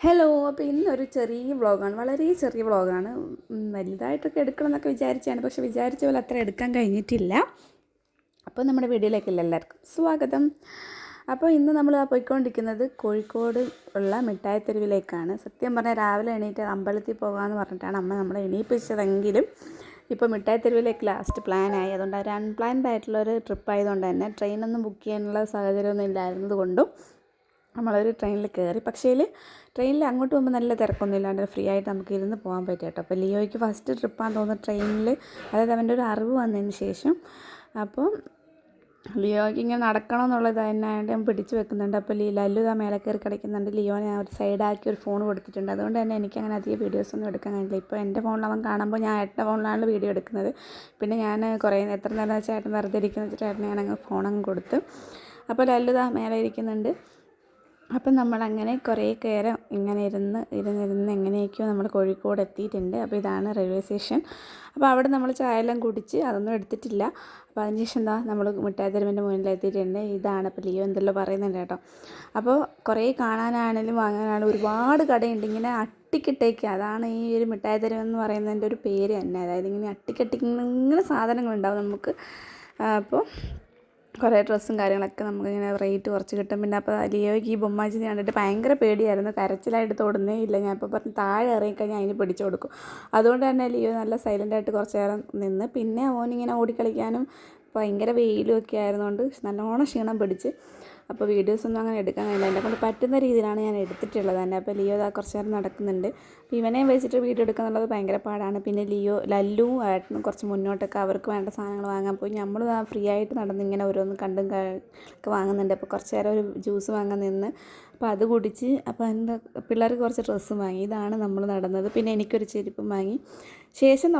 Hello. അപ്പോൾ ഇന്നൊരു ചെറിയ വ്ളോഗാണ്, വളരെ ചെറിയ വ്ളോഗാണ്. വലുതായിട്ടൊക്കെ എടുക്കണം എന്നൊക്കെ വിചാരിച്ചാണ്, പക്ഷേ വിചാരിച്ച പോലെ അത്ര എടുക്കാൻ കഴിഞ്ഞിട്ടില്ല. അപ്പോൾ നമ്മുടെ വീഡിയോയിലേക്കല്ല എല്ലാവർക്കും സ്വാഗതം. അപ്പോൾ ഇന്ന് നമ്മൾ പോയിക്കൊണ്ടിരിക്കുന്നത് കോഴിക്കോട് ഉള്ള മിഠായി തെരുവിലേക്കാണ്. സത്യം പറഞ്ഞാൽ രാവിലെ എണീറ്റ് അമ്പലത്തിൽ പോകാമെന്ന് പറഞ്ഞിട്ടാണ് അമ്മ നമ്മളെ എണീപ്പിച്ചതെങ്കിലും ഇപ്പോൾ മിഠായി തെരുവിലേക്ക് ലാസ്റ്റ് പ്ലാനായി. അതുകൊണ്ട് ഒരു അൺപ്ലാൻഡ് ആയിട്ടുള്ളൊരു ട്രിപ്പ് ആയതുകൊണ്ട് തന്നെ ട്രെയിനൊന്നും ബുക്ക് ചെയ്യാനുള്ള സാഹചര്യമൊന്നും ഇല്ലായിരുന്നത് കൊണ്ടും നമ്മളൊരു ട്രെയിനിൽ കയറി. പക്ഷേ ട്രെയിനിൽ അങ്ങോട്ട് പോകുമ്പോൾ നല്ല തിരക്കൊന്നും ഇല്ലാണ്ട് ഫ്രീ ആയിട്ട് നമുക്ക് ഇരുന്ന് പോകാൻ പറ്റും കേട്ടോ. അപ്പോൾ ലിയോയ്ക്ക് ഫസ്റ്റ് ട്രിപ്പാന്ന് തോന്നുന്നു ട്രെയിനിൽ, അതായത് അവൻ്റെ ഒരു അറിവ് വന്നതിന് ശേഷം. അപ്പോൾ ലിയോയ്ക്ക് ഇങ്ങനെ നടക്കണം എന്നുള്ളത് തന്നെയായിട്ട് ഞാൻ പിടിച്ച് വെക്കുന്നുണ്ട്. അപ്പോൾ ലല്ലു ആ മേലെ കയറി കിടക്കുന്നുണ്ട്. ലിയോനെ ഒരു സൈഡാക്കി ഒരു ഫോൺ കൊടുത്തിട്ടുണ്ട്. അതുകൊണ്ട് തന്നെ എനിക്കങ്ങനെ അധികം വീഡിയോസൊന്നും എടുക്കാൻ കഴിയില്ല. ഇപ്പോൾ എൻ്റെ ഫോണിൽ അവൻ കാണുമ്പോൾ ഞാൻ ഏട്ടൻ്റെ ഫോണിലാണ് വീഡിയോ എടുക്കുന്നത്. പിന്നെ ഞാൻ എത്ര നേരം വെച്ചാൽ ഏട്ടൻ വെറുതെ ഇരിക്കുന്ന ചേട്ടനെ ഞാനങ്ങ് ഫോണങ്ങ് കൊടുത്ത്. അപ്പോൾ ലല്ലു മേലെ ഇരിക്കുന്നുണ്ട്. അപ്പം നമ്മളങ്ങനെ കുറേ നേരം ഇങ്ങനെ ഇരുന്ന് എങ്ങനെയൊക്കെയോ നമ്മൾ കോഴിക്കോട് എത്തിയിട്ടുണ്ട്. അപ്പോൾ ഇതാണ് റെയിൽവേ സ്റ്റേഷൻ. അപ്പോൾ അവിടെ നമ്മൾ ചായ എല്ലാം കുടിച്ച് അതൊന്നും എടുത്തിട്ടില്ല. അപ്പോൾ അതിന് ശേഷം നമ്മൾ മിഠായി തെരുവിൻ്റെ മുന്നിൽ എത്തിയിട്ടുണ്ട്. ഇതാണ് ഇപ്പോൾ ലിയോ എന്തെല്ലോ പറയുന്നുണ്ട് കേട്ടോ. അപ്പോൾ കുറേ കാണാനാണെങ്കിലും വാങ്ങാനാണെങ്കിലും ഒരുപാട് കടയുണ്ട്. ഇങ്ങനെ അട്ടിക്കിട്ടേക്ക്, അതാണ് ഈ ഒരു മിഠായി തെരുവെന്ന് പറയുന്നതിൻ്റെ ഒരു പേര് തന്നെ. അതായത് ഇങ്ങനെ അട്ടിക്കട്ടിങ്ങനെ സാധനങ്ങളുണ്ടാവും നമുക്ക്. അപ്പോൾ കുറേ ഡ്രസ്സും കാര്യങ്ങളൊക്കെ നമുക്കിങ്ങനെ റേറ്റ് കുറച്ച് കിട്ടും. പിന്നെ അപ്പോൾ ലിയോയ്ക്ക് ഈ ബൊമ്മാച്ചിനെ കണ്ടിട്ട് ഭയങ്കര പേടിയായിരുന്നു. കരച്ചിലായിട്ട് തൊടുന്നേ ഇല്ല. ഞാൻ ഇപ്പോൾ പറഞ്ഞ് താഴെ ഇറങ്ങിക്കഴിഞ്ഞാൽ അതിന് പിടിച്ചു കൊടുക്കും. അതുകൊണ്ട് തന്നെ ലിയോ നല്ല സൈലൻ്റായിട്ട് കുറച്ച് നേരം നിന്ന്. പിന്നെ ഓനിങ്ങനെ ഓടിക്കളിക്കാനും ഭയങ്കര വെയിലും ഒക്കെ ആയിരുന്നുകൊണ്ട് നല്ലോണം ക്ഷീണം പിടിച്ച്. അപ്പോൾ വീഡിയോസൊന്നും അങ്ങനെ എടുക്കാൻ കഴിയില്ല. എന്നെക്കൊണ്ട് പറ്റുന്ന രീതിയിലാണ് ഞാൻ എടുത്തിട്ടുള്ളത് തന്നെ. അപ്പോൾ ലിയോ കുറച്ച് നേരം നടക്കുന്നുണ്ട്. അപ്പോൾ ഇവനെയും വെച്ചിട്ട് വീഡിയോ എടുക്കുക എന്നുള്ളത് ഭയങ്കര പാടാണ്. പിന്നെ ലല്ലുവും ഏട്ടനും കുറച്ച് മുന്നോട്ടൊക്കെ അവർക്ക് വേണ്ട സാധനങ്ങൾ വാങ്ങാൻ പോയി. നമ്മൾ ഫ്രീ ആയിട്ട് നടന്നിങ്ങനെ ഓരോന്ന് കണ്ടും ഒക്കെ വാങ്ങുന്നുണ്ട്. അപ്പോൾ കുറച്ച് നേരം ഒരു ജ്യൂസ് വാങ്ങാൻ നിന്ന്. അപ്പോൾ അത് കുടിച്ച്. അപ്പോൾ എന്താ പിള്ളേർക്ക് കുറച്ച് ഡ്രസ്സും വാങ്ങി. ഇതാണ് നമ്മൾ നടന്നത്. പിന്നെ എനിക്കൊരു ചെരുപ്പും വാങ്ങി. ശേഷം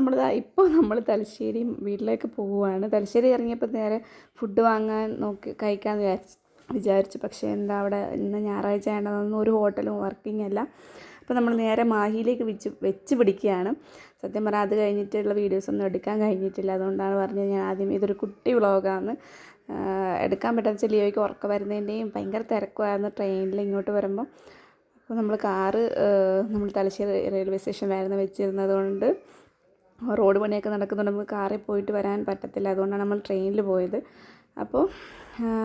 ഇപ്പോൾ നമ്മൾ തലശ്ശേരി വീട്ടിലേക്ക് പോവുകയാണ്. തലശ്ശേരി ഇറങ്ങിയപ്പോൾ നേരെ ഫുഡ് വാങ്ങാൻ കഴിക്കാമെന്ന് വിചാരിച്ചു. പക്ഷേ എന്താ അവിടെ ഇന്ന് ഞായറാഴ്ച ആയതുകൊണ്ടൊന്നും ഒരു ഹോട്ടലും വർക്കിംഗ് അല്ല. അപ്പോൾ നമ്മൾ നേരെ മാഹിയിലേക്ക് വെച്ച് പിടിക്കുകയാണ്. സത്യം പറഞ്ഞാൽ അത് കഴിഞ്ഞിട്ടുള്ള വീഡിയോസൊന്നും എടുക്കാൻ കഴിഞ്ഞിട്ടില്ല. അതുകൊണ്ടാണ് പറഞ്ഞത് ഞാൻ ആദ്യം ഇതൊരു കുട്ടി വ്ളോഗാണ്. എടുക്കാൻ പറ്റാത്ത വെച്ചാൽ ലിയോയ്ക്ക് ഉറക്കം വരുന്നതിൻ്റെയും ഭയങ്കര തിരക്കുമായിരുന്നു ട്രെയിനിൽ ഇങ്ങോട്ട് വരുമ്പോൾ. അപ്പോൾ നമ്മൾ തലശ്ശേരി റെയിൽവേ സ്റ്റേഷനിലായിരുന്നു വെച്ചിരുന്നത് കൊണ്ട് റോഡ് പണിയൊക്കെ നടക്കുന്നുണ്ട്. നമുക്ക് കാറിൽ പോയിട്ട് വരാൻ പറ്റത്തില്ല. അതുകൊണ്ടാണ് നമ്മൾ ട്രെയിനിൽ പോയത്. അപ്പോൾ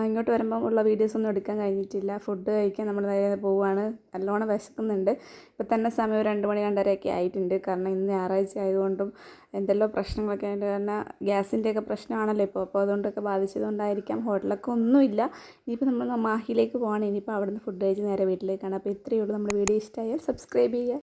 ഇങ്ങോട്ട് വരുമ്പം ഉള്ള വീഡിയോസൊന്നും എടുക്കാൻ കഴിഞ്ഞിട്ടില്ല. ഫുഡ് കഴിക്കാൻ നമ്മൾ നേരെ പോവുകയാണ്. നല്ലോണം വിശക്കുന്നുണ്ട്. ഇപ്പോൾ തന്നെ സമയം 2 മണി 2:30 ആയിട്ടുണ്ട്. കാരണം ഇന്ന് ഞായറാഴ്ച ആയതുകൊണ്ടും എന്തെല്ലോ പ്രശ്നങ്ങളൊക്കെ ആയിട്ട്, കാരണം ഗ്യാസിൻ്റെയൊക്കെ പ്രശ്നമാണല്ലോ ഇപ്പോൾ. അപ്പോൾ അതുകൊണ്ടൊക്കെ ബാധിച്ചതുകൊണ്ടായിരിക്കാം ഹോട്ടലൊക്കെ ഒന്നുമില്ല. ഇനിയിപ്പോൾ നമ്മൾ മാഹിയിലേക്ക് പോവാണ്. ഇനിയിപ്പോൾ അവിടെ നിന്ന് ഫുഡ് കഴിച്ച് നേരെ വീട്ടിലേക്കാണ്. അപ്പോൾ ഇത്രയേ ഉള്ളൂ. നമ്മുടെ വീഡിയോ ഇഷ്ടമായാൽ സബ്സ്ക്രൈബ് ചെയ്യുക.